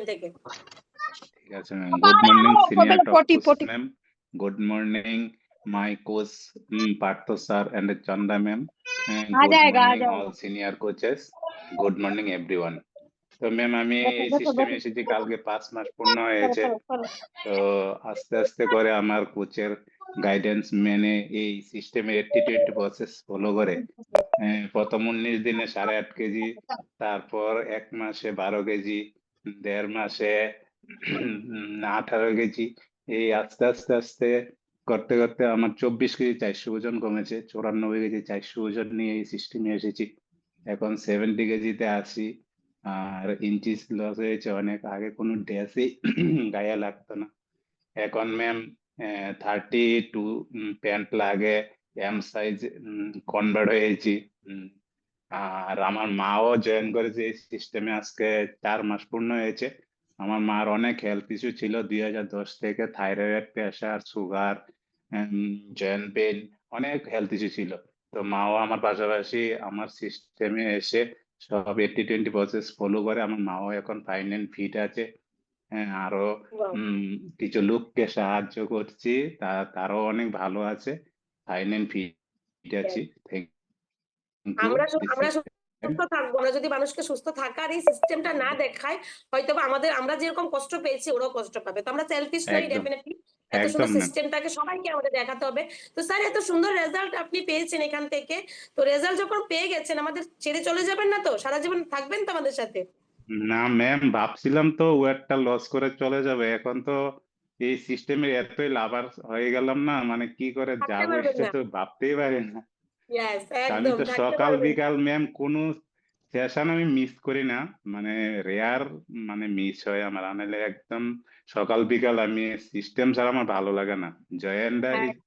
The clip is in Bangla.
থেকে। ঠিক আছে ma'am. Good morning senior top coach ma'am. Good morning my coach Partha sir and Chanda ma'am. Good morning all senior coaches. Good morning everyone. তো ম্যাম আমি এই সিস্টেমে এসেছি কালকে 5 মাস পূর্ণ হয়েছে। তো আস্তে আস্তে করে আমার কোচের গাইডেন্স মেনে এই সিস্টেমে 80-20 প্রসেস ফলো করে প্রথম 19 দিনে 8.5 কেজি, তারপর 1 মাসে 12 কেজি, 1.5 মাসে 18 কেজি, এই আস্তে আস্তে আস্তে করতে করতে আমার 24 কেজি 400 ওজন কমেছে। 94 কেজি 400 ওজন নিয়ে এই সিস্টেমে এসেছি। এখন 70 কেজিতে আছি। আর ইঞ্চিস লস হয়েছে অনেক। আগে কোনো ড্রেসই গায়ে লাগতো না। এখন ম্যাম 32 প্যান্ট লাগে, এম সাইজ কনভার্ট হয়েছি। উম, আর আমার মাও জয়েন করেছে এই সিস্টেমে আজকে 4 মাস পূর্ণ হয়েছে। আমার মার অনেক হেলথ ইস্যু ছিল 2010 থেকে, thyroid, pressure, sugar, joint pain, অনেক হেলথ ইস্যু ছিল। তো মাও আমার পাশাপাশি আমার সিস্টেমে এসে সব 80-20 প্রসেস ফলো করে। আমার মাও এখন ফাইন অ্যান্ড ফিট আছে। হ্যাঁ, আরো কিছু লোককে সাহায্য করছি, তারাও অনেক ভালো আছে, ফাইন অ্যান্ড ফিট আছি। Thank you. আমরা সুস্থ থাকবো না যদি মানুষকে সুস্থ থাকার এই সিস্টেমটা না দেখায়, হয়তো আমরা যেরকম কষ্ট পেয়েছি ওরাও কষ্ট পাবে। তো আমরা সেলফিশ নই একদম ডেফিনেটলি। এত সুন্দর একদম ম্যাম। সিস্টেমটাকে সবাইকে আমাদের দেখাতে হবে। তো স্যার এত সুন্দর রেজাল্ট আপনি পেয়েছেন এখান থেকে, তো রেজাল্ট যখন পেয়ে গেছেন আমাদের ছেড়ে চলে যাবেন না তো? সারা জীবন থাকবেন তো আমাদের সাথে? না ম্যাম, ভাবছিলাম তো ওয়েটটা লস করে চলে যাবে। এখন তো এই সিস্টেমের এতই লাভার হয়ে গেলাম না, মানে কি করে থাকতে যাবো পারবেন এটা না। তো ভাবতেই পারি না। ইয়েস, আমি একদম তো থাকতে সকাল পারবেন না। বিকাল ম্যাম কোনো সেশন আমি মিস করি না, মানে রেয়ার, মানে মিস হয় আমার। আনালে একদম সকাল বিকাল আমি সিস্টেম ছাড়া আমার ভালো লাগে না। জয়েন্টটা